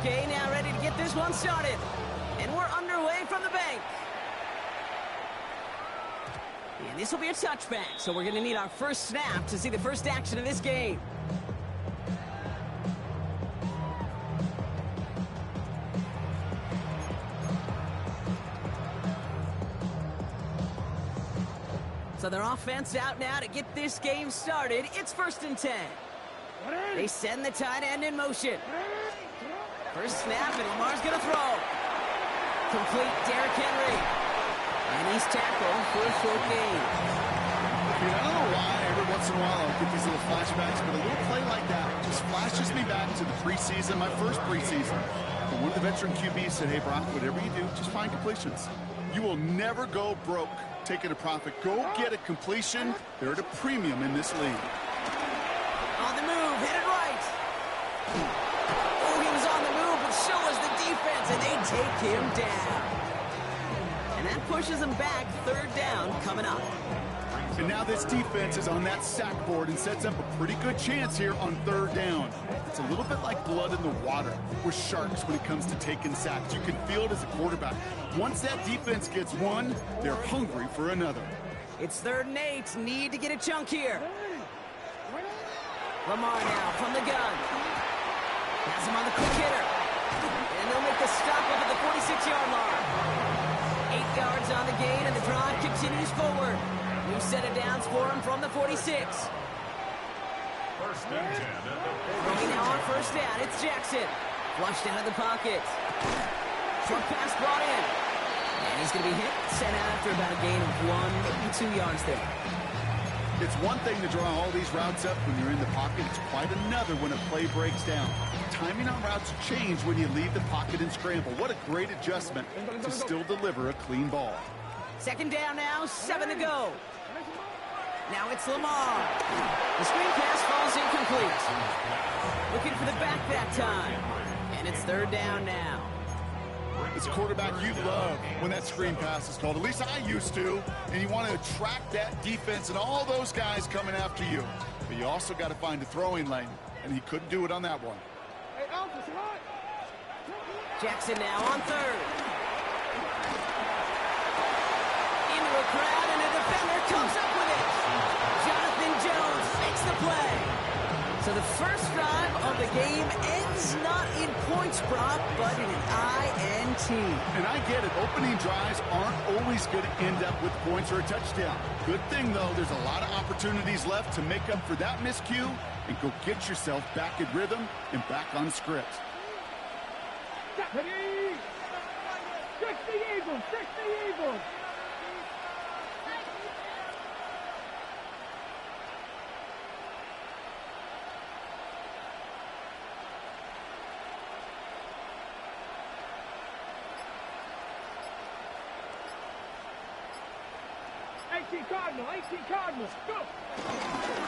Okay, now ready to get this one started. And we're underway from the bank. And this will be a touchback, so we're going to need our first snap to see the first action of this game. So their offense out now to get this game started. It's 1st and 10. They send the tight end in motion. First snap, and Lamar's going to throw. Complete Derrick Henry. And he's tackled for a short gain. I don't know why every once in a while I'll get these little flashbacks, but a little play like that just flashes me back to the preseason, my first preseason. But one of the veteran QBs said, hey, Brock, whatever you do, just find completions. You will never go broke taking a profit. Go get a completion. They're at a premium in this league. On the move, hit it right. Oh, he was on the move, but so was the defense, and they take him down. And that pushes him back. 3rd down coming up. And now this defense is on that sack board and sets up a pretty good chance here on 3rd down. It's a little bit like blood in the water with sharks when it comes to taking sacks. You can feel it as a quarterback. Once that defense gets one, they're hungry for another. It's 3rd and 8. Need to get a chunk here. Lamar now from the gun. Has him on the quick hitter. And they'll make the stop up at the 46-yard mark. 8 yards on the gain, and the drive continues forward. New set of downs for him from the 46. 1st and 10. Throwing now on 1st down, it's Jackson. Flushed out of the pocket. Short pass brought in. And he's going to be hit, sent out after about a gain of 1, maybe 2 yards there. It's one thing to draw all these routes up when you're in the pocket. It's quite another when a play breaks down. Timing on routes change when you leave the pocket and scramble. What a great adjustment to still deliver a clean ball. 2nd down now, 7 to go. Now it's Lamar. The screen pass falls incomplete. Looking for the back that time. And it's 3rd down now. As a quarterback, you love when that screen pass is called. At least I used to. And you want to attract that defense and all those guys coming after you. But you also got to find a throwing lane. And he couldn't do it on that one. Jackson now on 3rd. Into a crowd, and a defender comes up with it. Jonathan Jones makes the play. So the first drive of the game ends not in points, Brock, but in an INT. And I get it. Opening drives aren't always going to end up with points or a touchdown. Good thing, though, there's a lot of opportunities left to make up for that miscue and go get yourself back in rhythm and back on script. 60 Eagles, 60 Eagles. Cardinal, 18 Cardinal, go!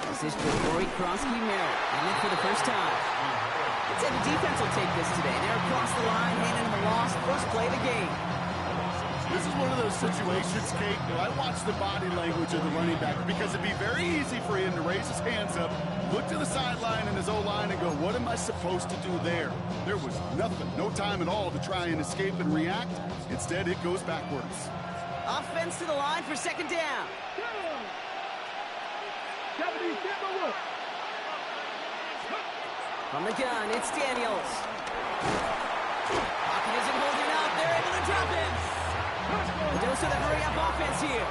This is Jabari Krosky-Merritt, and look for the first time. I'd say the defense will take this today. They're across the line, handing him a loss, first play of the game. This is one of those situations, Kate, where I watch the body language of the running back because it'd be very easy for him to raise his hands up, look to the sideline and his O-line and go, what am I supposed to do there? There was nothing, no time at all to try and escape and react. Instead, it goes backwards. Offense to the line for 2nd down. From the gun, it's Daniels. Pocket isn't holding up. They're able to drop it. A dose of the hurry-up offense here.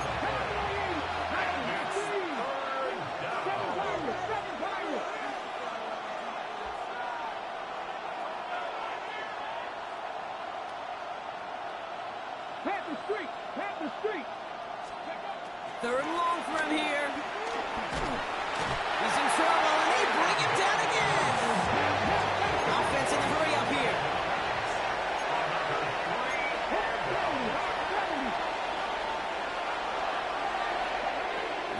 Panther Street. 3rd and long for him here. He's in trouble, and they bring him down again. Offense in the hurry-up here.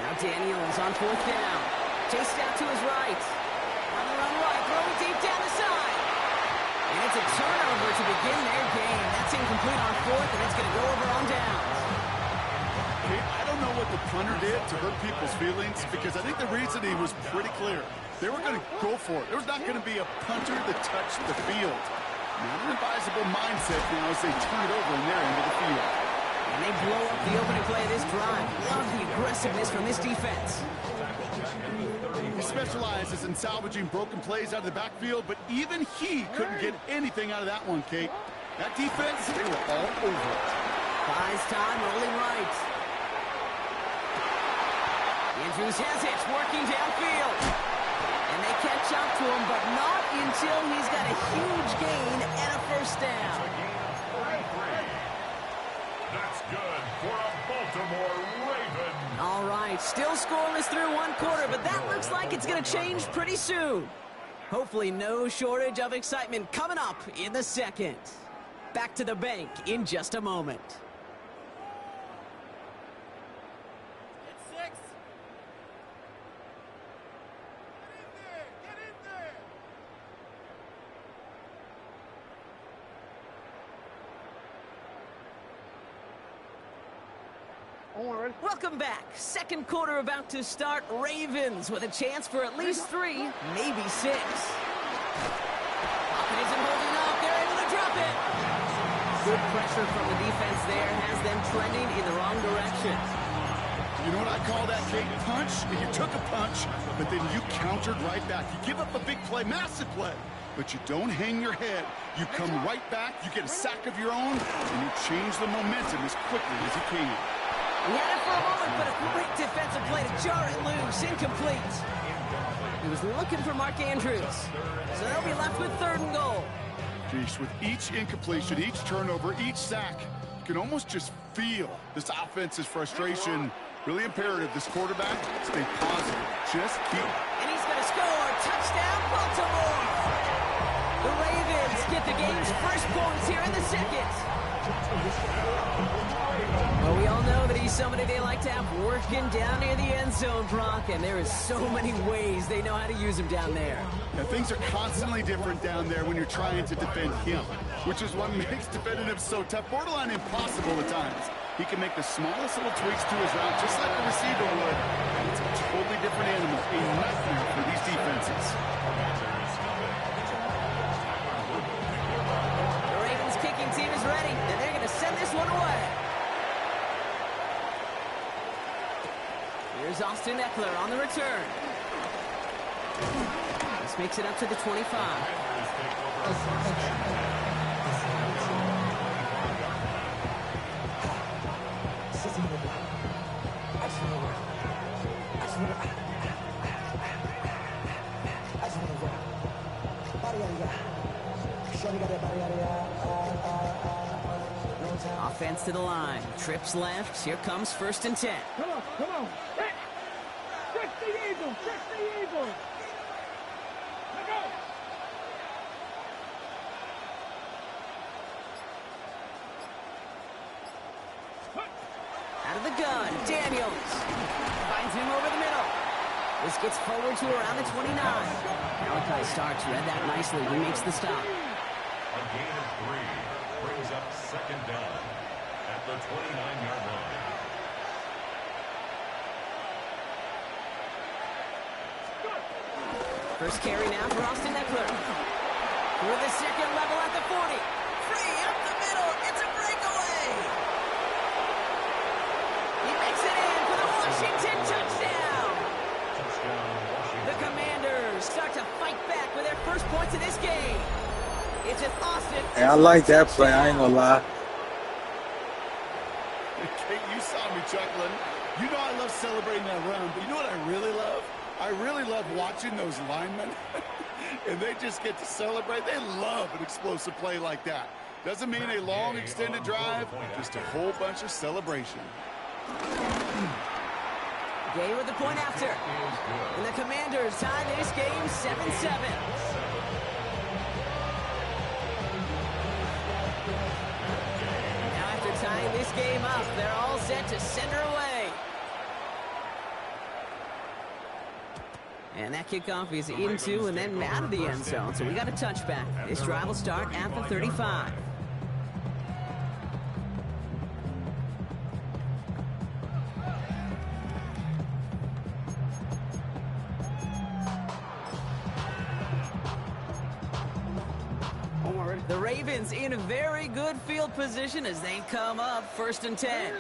Now Daniels on 4th down. Chased out to his right. On the run right, throwing deep down the side. And it's a turnover to begin their game. That's incomplete on 4th, and it's going to go over on downs. I don't know what the punter did to hurt people's feelings because I think the reasoning was pretty clear. They were going to go for it. There was not going to be a punter that touched the field. Not an advisable mindset now as they turn it over in their end of the field. And they blow up the opening play of this drive. Love the aggressiveness from this defense. He specializes in salvaging broken plays out of the backfield, but even he couldn't get anything out of that one, Kate. That defense, they were all over it. Buys time, rolling right. Andrews has it, working downfield. And they catch up to him, but not until he's got a huge gain and a first down. That's good for a Baltimore Raven. All right, still scoreless through one quarter, but that looks like it's going to change pretty soon. Hopefully no shortage of excitement coming up in the second. Back to the bank in just a moment. Welcome back. Second quarter about to start. Ravens with a chance for at least 3, maybe 6. Pocket isn't holding up. They're able to drop it. Good pressure from the defense there has them trending in the wrong direction. You know what I call that, Kate? Punch. And you took a punch, but then you countered right back. You give up a big play, massive play, but you don't hang your head. You come right back, you get a sack of your own, and you change the momentum as quickly as you can. He had it for a moment, but a great defensive play to jar it loose. Incomplete. He was looking for Mark Andrews. So they'll be left with 3rd and goal. Geez, with each incompletion, each turnover, each sack, you can almost just feel this offense's frustration. Really imperative, this quarterback, stay positive. Just keep. And he's going to score. Touchdown, Baltimore. The Ravens get the game's first points here in the second. Well, we all know that he's somebody they like to have working down near the end zone, Brock, and there is so many ways they know how to use him down there. Now, things are constantly different down there when you're trying to defend him, which is what makes defending him so tough, borderline impossible at times. He can make the smallest little tweaks to his route, just like a receiver would. It's a totally different animal, a nightmare for these defenses. The Ravens kicking team is ready, and they're going to send this one away. Here's Austin Eckler on the return. This makes it up to the 25. Offense to the line. Trips left. Here comes 1st and 10. Come on, come on. Trick the Eagles, trick the Eagles. Let go. Out of the gun, Daniels finds him over the middle. This gets forward to around the 29. Malachi Starks read that nicely. He makes the stop. A gain of 3 brings up 2nd down at the 29-yard line. First carry now for Austin Eckler. Through the second level at the 40. Free up the middle. It's a breakaway. He makes it in for the Washington touchdown. The Commanders start to fight back with their first points of this game. It's an Austin. Hey, I like that play. I ain't gonna lie. Kate, you saw me chuckling. You know I love celebrating that run, but you know what I really love? I really love watching those linemen, and they just get to celebrate. They love an explosive play like that. Doesn't mean a long, extended drive, just a whole bunch of celebration. Gay with the point after. And the Commanders tie this game 7-7. Now after tying this game up, they're all set to send her away. And that kickoff is into and then out of the end zone. So we got a touchback. This drive will start at the 35. The The Ravens in a very good field position as they come up 1st and 10.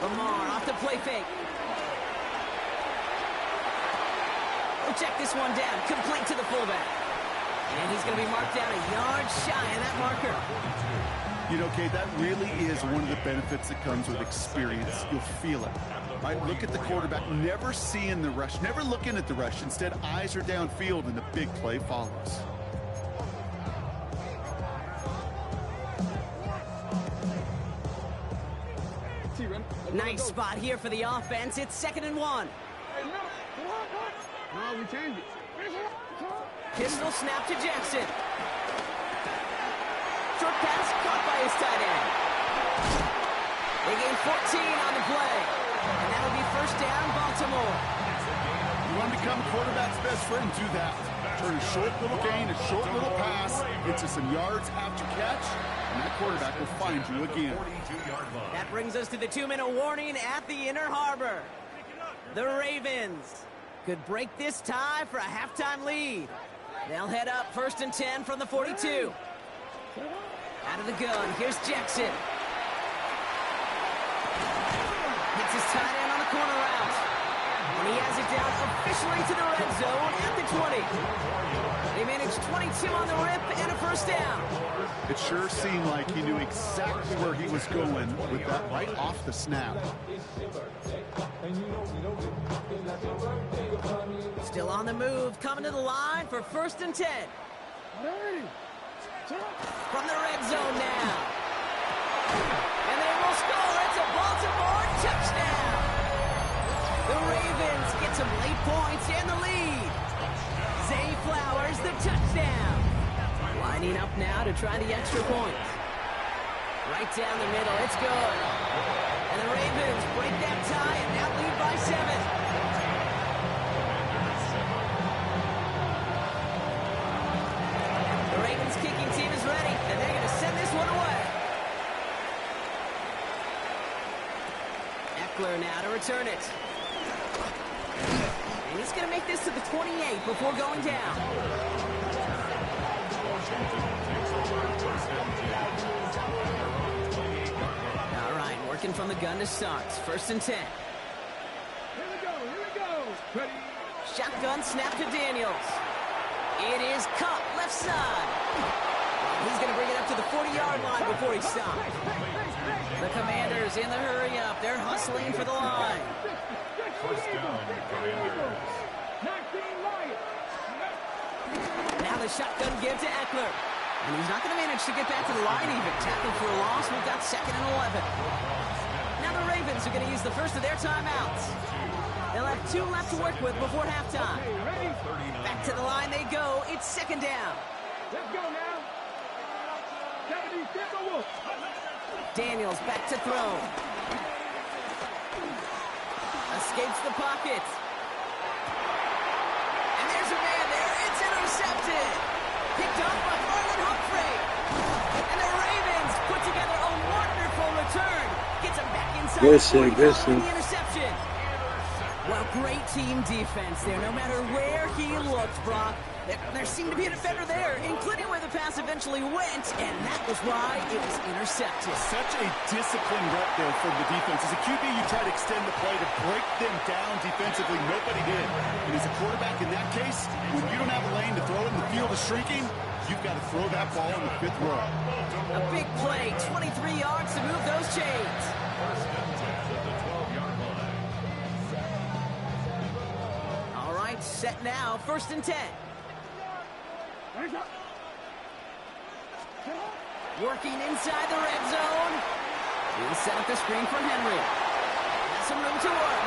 Lamar off the play fake. We'll check this one down, complete to the fullback. And he's going to be marked down a yard shy of that marker. You know, Kate, that really is one of the benefits that comes with experience. You'll feel it. Right? Look at the quarterback, never seeing the rush, never looking at the rush. Instead, eyes are downfield, and the big play follows. Nice spot here for the offense. It's 2nd and 1. No, we changed it. Pistol snap to Jackson. Short pass caught by his tight end. They gain 14 on the play. And that'll be 1st down, Baltimore. You want to become quarterback's best friend, do that. Turn a short little gain, a short little pass into some yards after catch, and that quarterback will find you again. That brings us to the 2-minute warning at the Inner Harbor. The Ravens could break this tie for a halftime lead. They'll head up 1st and 10 from the 42. Out of the gun, here's Jackson. Hits his tight end on the corner route. And he has it down officially to the red zone at the 20. They managed 22 on the rip and a 1st down. It sure seemed like he knew exactly where he was going with that right off the snap. Still on the move, coming to the line for 1st and 10. From the red zone now. And they will score. It's a Baltimore touchdown. The Ravens get some late points and the lead. Zay Flowers, the touchdown. Lining up now to try the extra point. Right down the middle, it's good. And the Ravens break that tie and now lead by 7. The Ravens kicking team is ready, and they're going to send this one away. Eckler now to return it. And he's going to make this to the 28 before going down. All right, working from the gun to start. 1st and 10. Here we go. Ready? Shotgun snap to Daniels. It is caught left side. He's going to bring it up to the 40-yard line before he stops. The Commanders in the hurry up. They're hustling for the line. 1st down, Commanders. Now the shotgun give to Eckler. And he's not going to manage to get back to the line even. Tackle for a loss. We've got 2nd and 11. Now the Ravens are going to use the first of their timeouts. They'll have 2 left to work with before halftime. Back to the line they go. It's 2nd down. Let's go now. Daniels back to throw. Escapes the pocket. And there's a man there. It's intercepted. Picked up by Marlon Humphrey. And the Ravens put together a wonderful return. Gets him back inside the 45 with the interception. Well, great team defense there. No matter where he looked, Brock, there seemed to be a defender there, including where the pass eventually went, and that was why it was intercepted. Such a disciplined rep there from the defense. As a QB, you try to extend the play to break them down defensively. Nobody did. And as a quarterback in that case, when you don't have a lane to throw it and the field is shrinking, you've got to throw that ball in the 5th row. A big play, 23 yards to move those chains. All right, set now, 1st and 10. Working inside the red zone. He'll set up the screen for Henry. Has some room to work.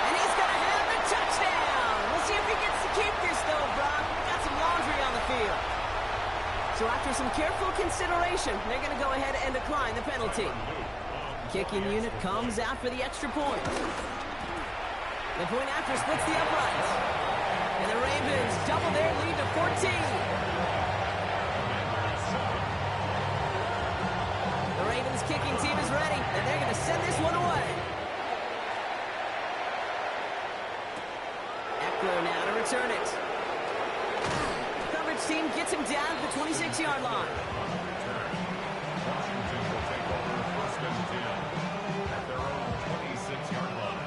And he's going to have the touchdown. We'll see if he gets to keep this, though, Brock. Got some laundry on the field. So after some careful consideration, they're going to go ahead and decline the penalty. Kicking unit comes out for the extra point. The point after splits the uprights. And the Ravens double their lead to 14. The Ravens kicking team is ready, and they're going to send this one away. Eckler now to return it. Coverage team gets him down to the 26-yard line. Washington will take over first and 10 at their own 26-yard line.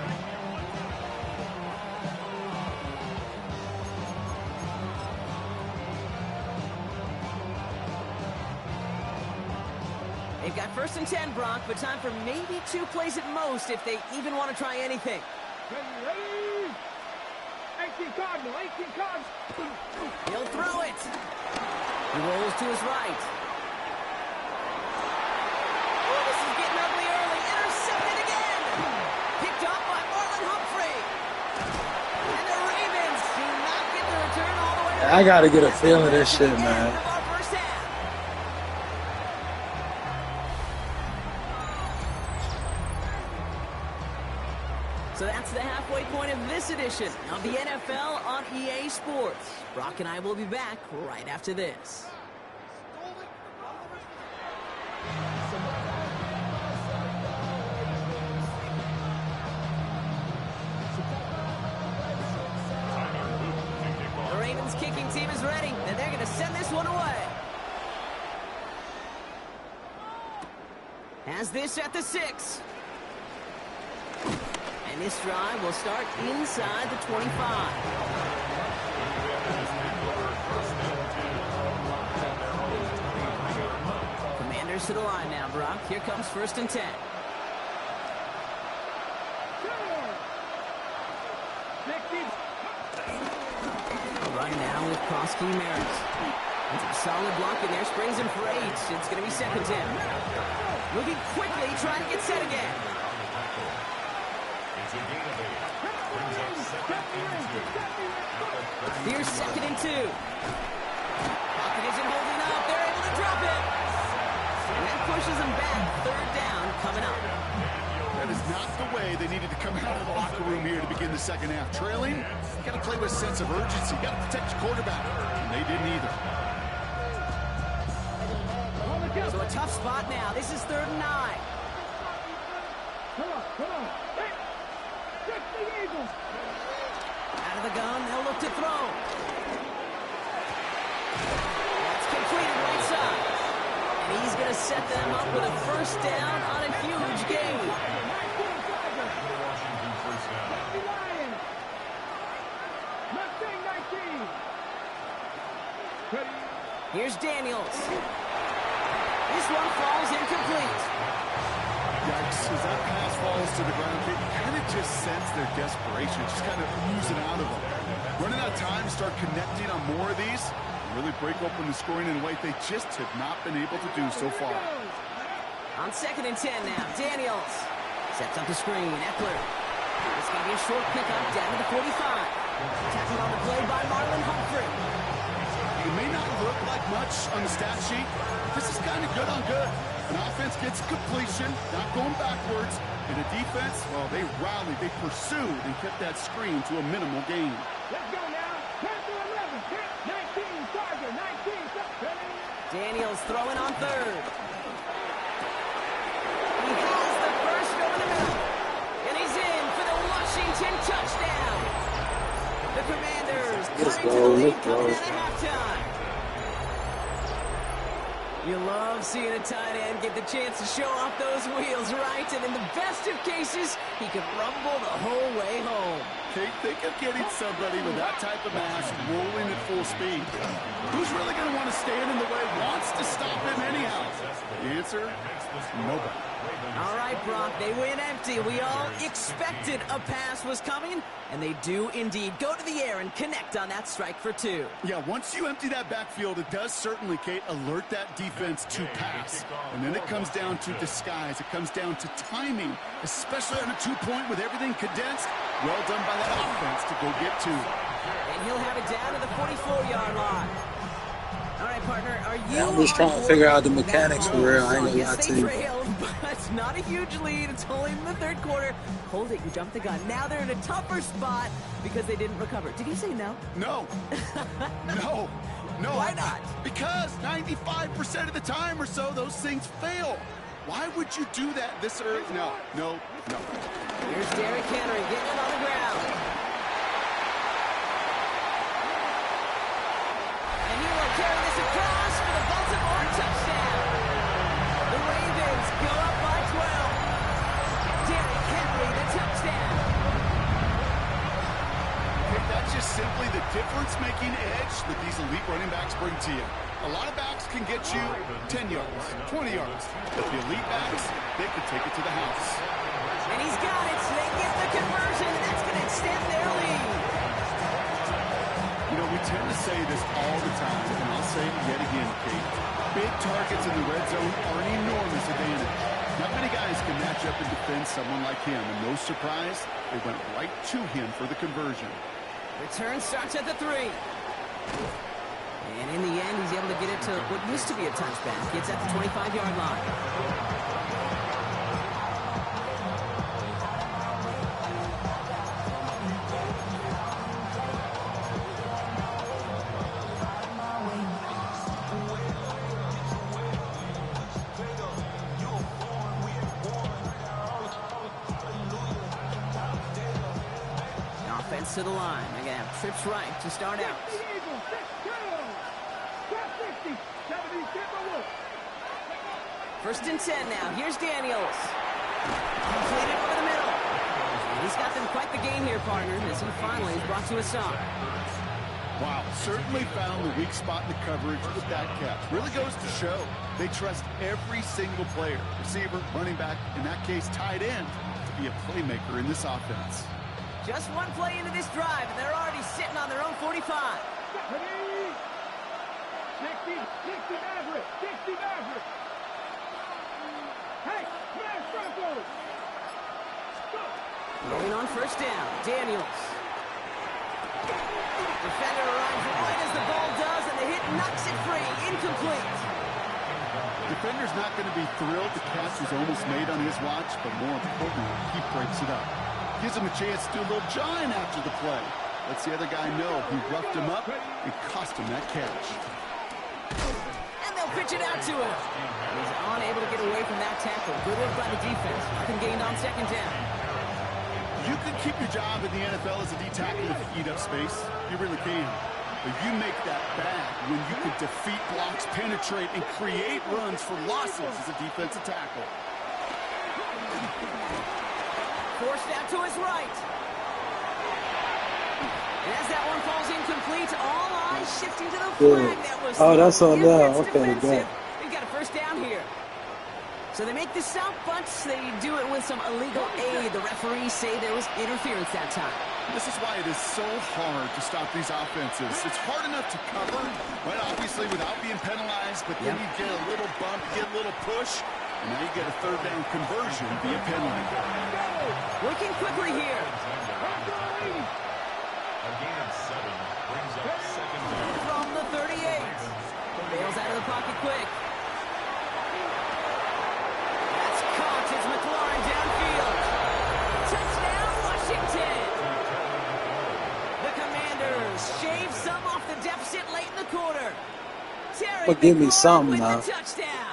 They've got first and 10, Brock, but time for maybe 2 plays at most if they even want to try anything. Ready? 18 Cardinal, 18 Cardinal. He'll throw it. He rolls to his right. Oh, this is getting ugly early. Intercepted again. Picked up by Marlon Humphrey. And the Ravens do not get the return all the way. I gotta get a feel of this shit, man. So that's the halfway point of this edition of the NFL on EA Sports. Brock and I will be back right after this. The Ravens kicking team is ready, and they're going to send this one away. Has this at the 6. And this drive will start inside the 25. Commanders to the line now, Brock. Here comes first and 10. Run now with Kroski Maris. Solid block in there, springs him for 8. It's going to be second 10. Moving quickly, trying to get set again. Here's second and 2. Pocket isn't holding up. They're able to drop it. And that pushes them back. Third down coming up. That is not the way they needed to come out of the locker room here to begin the second half. Trailing, you got to play with a sense of urgency. You got to protect your quarterback. And they didn't either. So a tough spot now. This is third and 9. Come on. Hey, check the Eagles. Out of the gun, they'll look to throw. That's completed right side. And he's going to set them up with a first down on a huge gain. Here's Daniels. This one falls incomplete. Yikes, as that pass falls to the ground, you kind of just sense their desperation, just kind of oozing out of them. Running out of time, start connecting on more of these, really break open the scoring in a way they just have not been able to do so far. On second and 10 now, Daniels sets up the screen. Eckler. It's going to be a short pickup down to the 45. Tackled on the play by Marlon Humphrey. It may not look like much on the stat sheet. This is kind of good on good. An offense gets completion, not going backwards. And a defense, well, they rallied, they pursued, and kept that screen to a minimal gain. Let's go now. 10 to 11. 19, Tiger, 19. Daniels throwing on third. He has the first over the middle. And he's in for the Washington touchdown. The Commanders cutting to the lead coming out of halftime. You love seeing a tight end get the chance to show off those wheels, right? And in the best of cases, he could rumble the whole way home. Okay, think of getting somebody with that type of mass rolling at full speed. Who's really going to want to stand in the way, wants to stop him anyhow? The answer, nobody. All right, Brock, they win empty. We all expected a pass was coming, and they do indeed go to the air and connect on that strike for 2. Yeah, once you empty that backfield, it does certainly, Kate, alert that defense to pass. And then it comes down to disguise. It comes down to timing, especially on a 2-point with everything condensed. Well done by that offense to go get 2. And he'll have it down to the 44-yard line. All right, partner, are you... Yeah, I'm just trying to figure out the mechanics for real. I ain't gonna lie yes, to they you. trailed, but it's not a huge lead. It's only in the third quarter. Hold it, you jumped the gun. Now they're in a tougher spot because they didn't recover. Did you say no? No. No. Why not? Because 95% of the time or so, those things fail. Why would you do that this early? No. Here's Derrick Henry getting it on the ground. And he will difference-making edge that these elite running backs bring to you. A lot of backs can get you 10 yards, 20 yards, but the elite backs, they can take it to the house. And he's got it, so they get the conversion, and that's going to extend their lead. You know, we tend to say this all the time, and I'll say it yet again, Kate. Big targets in the red zone are an enormous advantage. Not many guys can match up and defend someone like him, and no surprise, they went right to him for the conversion. Return starts at the 3. And in the end, he's able to get it to what used to be a touchback. Gets at the 25-yard line. To the line. They're going to have trips right to start out. First and 10 now. Here's Daniels. Completed over the middle. And he's got them quite the game here, partner, as he finally is brought to a stop. Wow, certainly found the weak spot in the coverage with that catch. Really goes to show they trust every single player, receiver, running back, in that case, tight end, to be a playmaker in this offense. Just one play into this drive, and they're already sitting on their own 45. 60 Maverick. Hey, man, Broncos. Going on first down, Daniels. Defender arrives right as the ball does, and the hit knocks it free. Incomplete. Defender's not going to be thrilled the catch was almost made on his watch, but more importantly, he breaks it up. Gives him a chance to do a little jawing after the play. Lets the other guy know he roughed him up and cost him that catch. And they'll pitch it out to him. He's unable to get away from that tackle. Good work by the defense. Nothing gained on second down. You can keep your job in the NFL as a D tackle if you eat up space. You really can. But you make that bad when you can defeat blocks, penetrate, and create runs for losses as a defensive tackle. Forced out to his right. And as that one falls incomplete, all eyes shifting to the flag. That was that's on them. Okay, defensive. They've got a first down here. So they make the stop, but they do it with some illegal aid. The referees say there was interference that time. This is why it is so hard to stop these offenses. It's hard enough to cover, right, obviously, without being penalized, but then you get a little bump, get a little push, and now you get a third down conversion via penalty. Working quickly here. A gain of 7 brings up second down. From the 38. Bails out of the pocket quick. That's caught as McLaurin downfield. Touchdown, Washington. The Commanders shave some off the deficit late in the quarter. Terry But give me McLaurin some with now. the touchdown.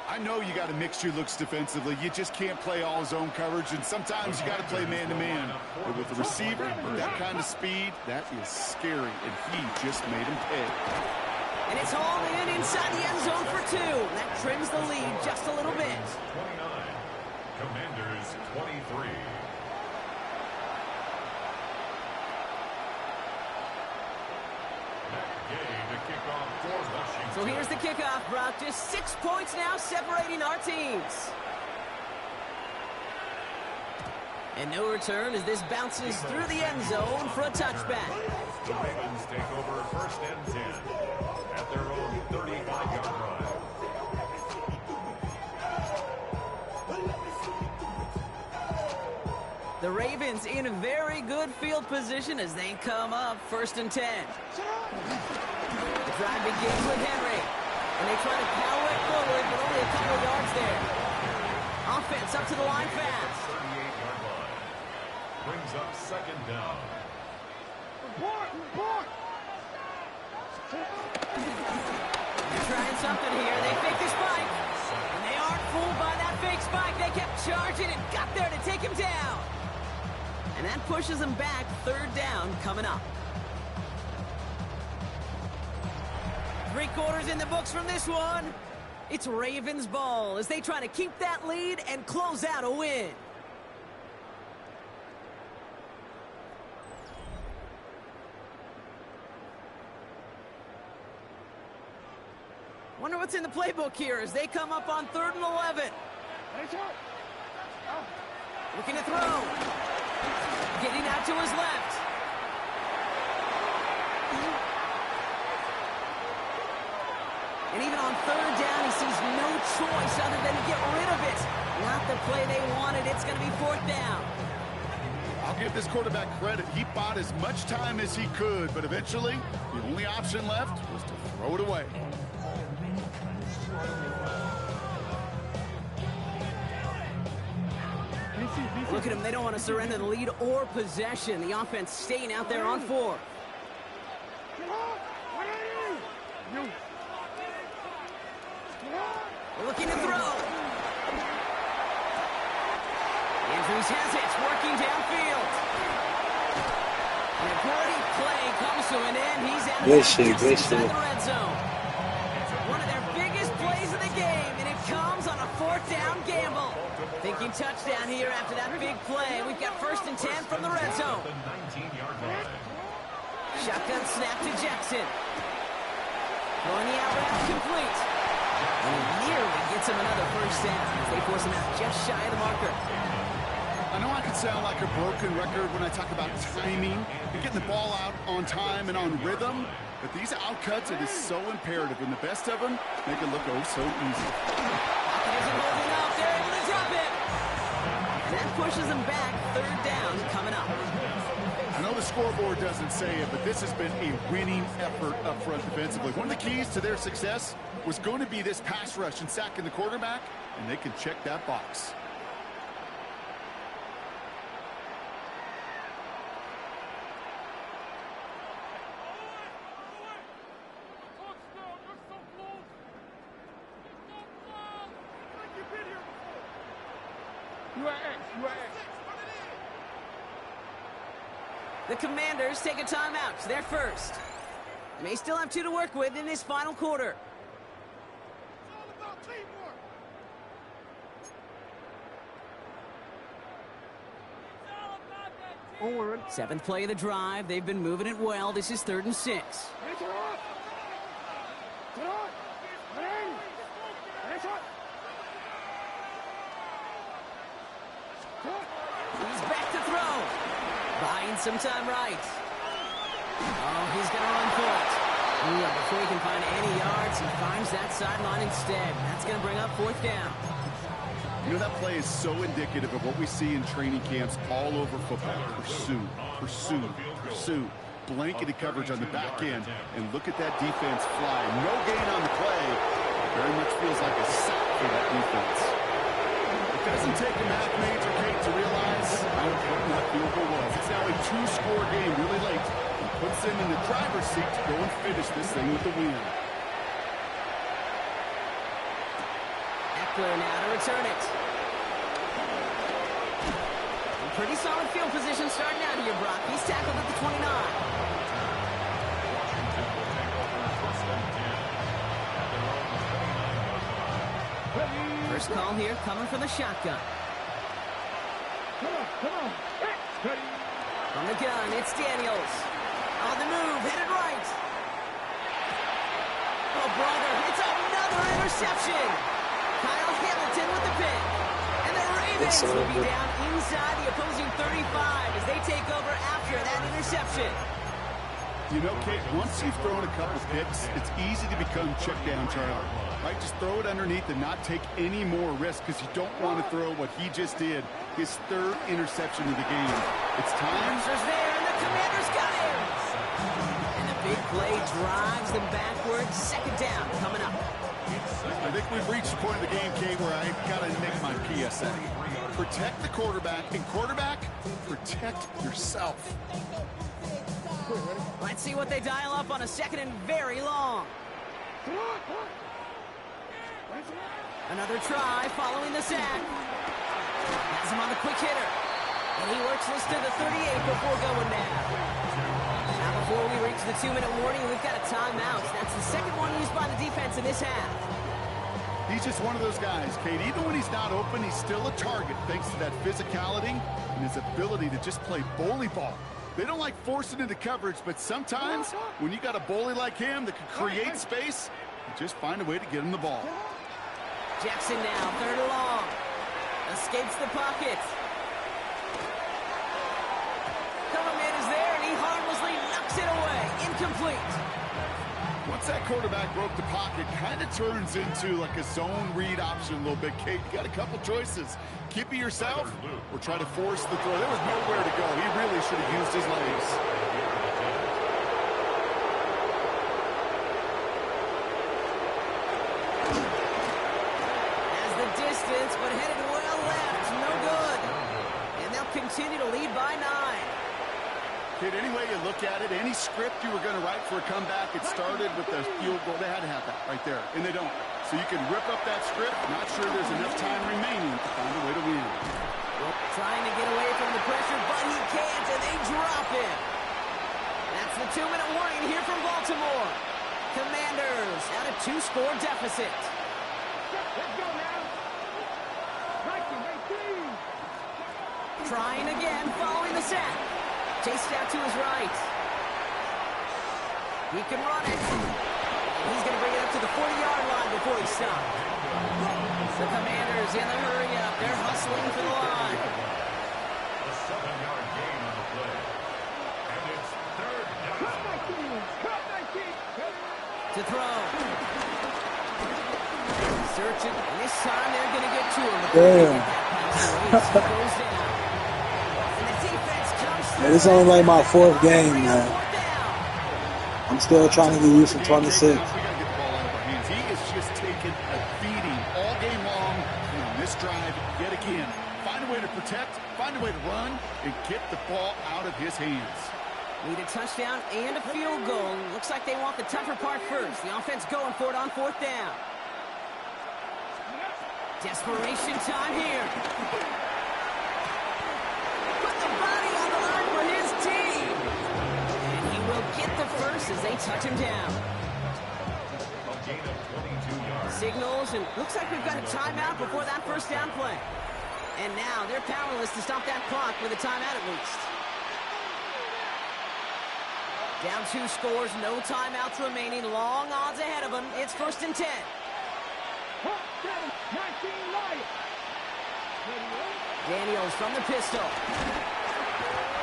I know you got to mix your looks defensively. You just can't play all zone coverage, and sometimes you got to play man-to-man. But with the receiver, with that kind of speed, that is scary, and he just made him pay. And it's hauled in inside the end zone for 2. That trims the lead just a little bit. 29. Commanders 23. So here's the kickoff, Brock. Just 6 points now separating our teams. And no return as this bounces through the end zone for a touchback. The Ravens take over first and 10 at their own 35-yard line. The Ravens in a very good field position as they come up first and 10. The drive begins with Henry, and they try to power it forward, but only a couple of yards there. Offense up to the line fast. 38-yard line. Brings up second down. They're trying something here. They fake the spike, and they aren't fooled by that fake spike. They kept charging and got there to take him down. And that pushes them back. Third down coming up. 3 quarters in the books from this one. It's Ravens ball as they try to keep that lead and close out a win. Wonder what's in the playbook here as they come up on 3rd and 11. Looking to throw. Getting out to his left. And even on 3rd down, he sees no choice other than to get rid of it. Not the play they wanted. It's going to be 4th down. I'll give this quarterback credit. He bought as much time as he could, but eventually, the only option left was to throw it away. Look at them. They don't want to surrender the lead or possession. The offense staying out there on 4. They're looking to throw. Andrews has it, working downfield. And a pretty play comes to an end. He's out of just inside the red zone. One of their biggest plays of the game, and it comes on a 4th down gamble. Thinking touchdown here after that big play. We've got 1st and 10 from the red zone. Shotgun snap to Jackson. Throwing the out route complete. And he nearly gets him another 1st down as they force him out just shy of the marker. I know I can sound like a broken record when I talk about timing and getting the ball out on time and on rhythm, but these outcuts, it is so imperative, and the best of them make it look oh so easy. Pocket isn't holding up. They're able to drop it. And that pushes them back. 3rd down coming up. I know the scoreboard doesn't say it, but this has been a winning effort up front defensively. One of the keys to their success was going to be this pass rush and sacking the quarterback, and they can check that box. The Commanders take a timeout. They're first. They may still have 2 to work with in this final quarter. Forward. 7th play of the drive. They've been moving it well. This is 3rd and 6. He's back to throw. Buying some time right. Oh, he's going to run for it. Yeah, before he can find any yards, he finds that sideline instead. That's going to bring up 4th down. You know, that play is so indicative of what we see in training camps all over football. Pursue, pursue, pursue. Blanketed coverage on the back end. And look at that defense fly. No gain on the play. Very much feels like a sack for that defense. It doesn't take a math major, Kate, to realize how important that field goal was. It's now a 2-score game really late. It puts them in the driver's seat to go and finish this thing with the win. Eckler now to return it. Pretty solid field position starting out here, Brock. He's tackled at the 29. First call here coming from the shotgun. Come on. From the gun, it's Daniels. On the move, headed right. Oh, brother, it's another interception. Kyle Hamilton with the pick. And the Ravens will be down inside the opposing 35 as they take over after that interception. You know, Kate, once you've thrown a couple picks, it's easy to become check down, Charlie. Right? Just throw it underneath and not take any more risk because you don't want to throw what he just did, his 3rd interception of the game. It's time. Answers there, and the Commanders got him. And the big play drives them backwards. 2nd down coming up. I think we've reached the point of the game, Kate, where I got to make my PSA. Protect the quarterback, and quarterback, protect yourself. Let's see what they dial up on a 2nd and very long. Another try following the sack. Has him on the quick hitter. And he works this to the 38 before going down. Now before we reach the 2-minute warning, we've got a timeout. That's the 2nd one used by the defense in this half. He's just one of those guys, Kate. Even when he's not open, he's still a target thanks to that physicality and his ability to just play bully ball. They don't like forcing into coverage, but sometimes when you got a bully like him that can create space, Just find a way to get him the ball. Jackson now, 3rd and long. Escapes the pocket. Coverman is there, and he harmlessly knocks it away. Incomplete. Once that quarterback broke the pocket, kind of turns into like a zone read option a little bit. Kate, you got a couple choices. Keep it yourself or try to force the throw. There was nowhere to go. He really should have used his legs. Has the distance, but headed well left. No good. And they'll continue to lead by 9. Kid, any way you look at it, any script you were going to write for a comeback, it started with the field goal. They had to have that right there, and they don't. So you can rip up that script. Not sure there's enough time remaining to find a way to win. Well, trying to get away from the pressure, but he can't, and they drop him. That's the 2-minute warning here from Baltimore. Commanders at a 2-score deficit. Let's go now. Trying again, following the sack. Chased out to his right. He can run it. And he's going to bring it up to the 40-yard line before he stopped. The Commanders in the hurry up. They're hustling for the line. A 7-yard gain on the play. And it's 3rd down. To throw. Searching. This time they're going to get to him. Damn. He goes down. And the defense comes through. Yeah, this is only like my 4th game, man. I'm still trying to get used to 26. We got to get the ball out of our hands. He is just taking a beating all game long. And on this drive, yet again, find a way to protect, find a way to run, and get the ball out of his hands. Need a touchdown and a field goal. Looks like they want the tougher part first. The offense going for it on 4th down. Desperation time here. Put the body on the line for his team. And he will get the first as they touch him down. A gain of 22 yards. Signals, and looks like we've got a timeout before that 1st down play. And now they're powerless to stop that clock with a timeout at least. Down 2 scores, no timeouts remaining. Long odds ahead of them. It's 1st and 10. Daniels from the pistol.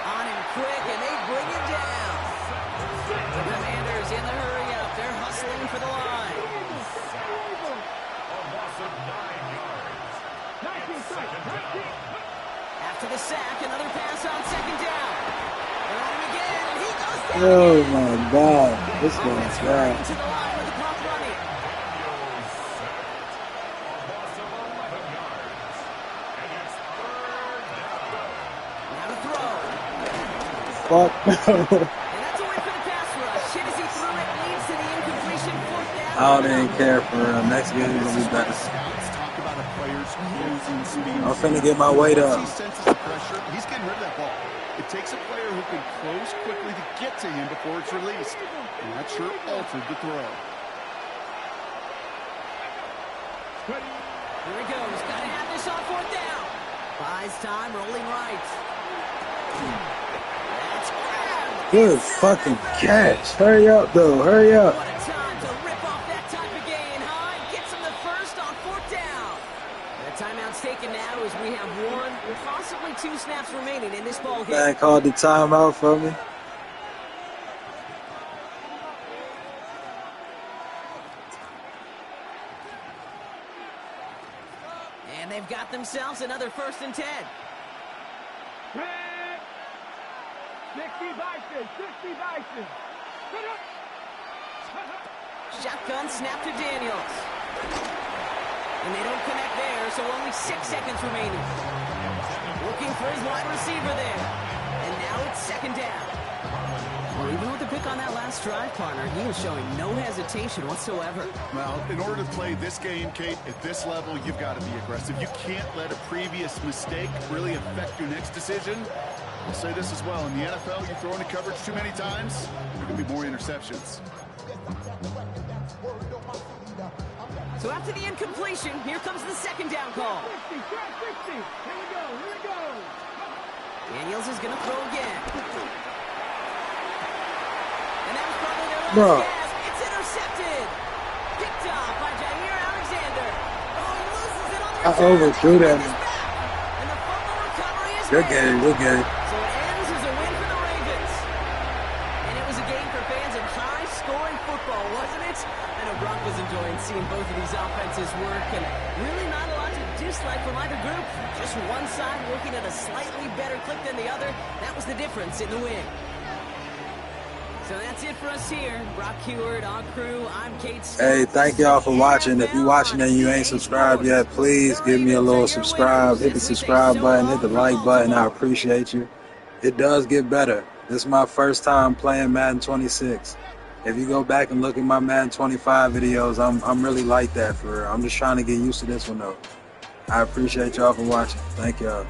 On him quick, and they bring him down. The Commanders in the hurry up. They're hustling for the line. A loss of 9 yards. And 2nd down. After the sack, another pass on 2nd down. They're on him again, and he goes down. Oh my God, this one's bad. To the line with the clock running. Daniels sacked. A loss of 11 yards. And it's 3rd down. Now to throw. Fuck. And that's away for the pass rush. Hit as he threw it, leads to the incompletion. 4th down. I don't even care for next game is gonna be better. Scouts talk about a player's closing speed. I'm finna get my weight up. Once he senses the pressure, he's getting rid of that ball. It takes a player who can close quickly to get to him before it's released. And that sure altered the throw. Here he goes. Got to have this on 4th down. Buys time, rolling right. That's grabbed. Good fucking catch. Hurry up, though. Hurry up. What a time to rip off that type of gain, huh? Gets him the first on 4th down. The timeout's taken now as we have 1, possibly 2 snaps remaining in this ball game. Man called the timeout for me. And they've got themselves another 1st and 10. 60 Bison. Shotgun snap to Daniels. And they don't connect there, so only 6 seconds remaining. Looking for his wide receiver there. And now it's 2nd down. Well, even with the pick on that last drive, partner, he was showing no hesitation whatsoever. Well, in order to play this game, Kate, at this level, you've got to be aggressive. You can't let a previous mistake really affect your next decision. I'll say this as well. In the NFL, you throw into coverage too many times, there are going to be more interceptions. So after the incompletion, here comes the 2nd down call. 60. Here we go. Daniels is going to throw again. And that was probably their last Bro. pass. It's intercepted. Picked I overthrew that. And the fumble recovery is Good made. game, good game. So it ends as a win for the Ravens. And it was a game for fans of high-scoring football, wasn't it? I know Brock was enjoying seeing both of these offenses work, and really not a lot to dislike from either group. Just one side working at a slightly better clip than the other. That was the difference in the win. So that's it for us here. Brock Heward, on crew, I'm Kate Scott. Hey, thank y'all for watching. If you're watching and you ain't subscribed yet, please give me a little subscribe. Hit the subscribe button, hit the like button. I appreciate you. It does get better. This is my first time playing Madden 26. If you go back and look at my Madden 25 videos, I'm really like that for real. I'm just trying to get used to this one though. I appreciate y'all for watching. Thank y'all.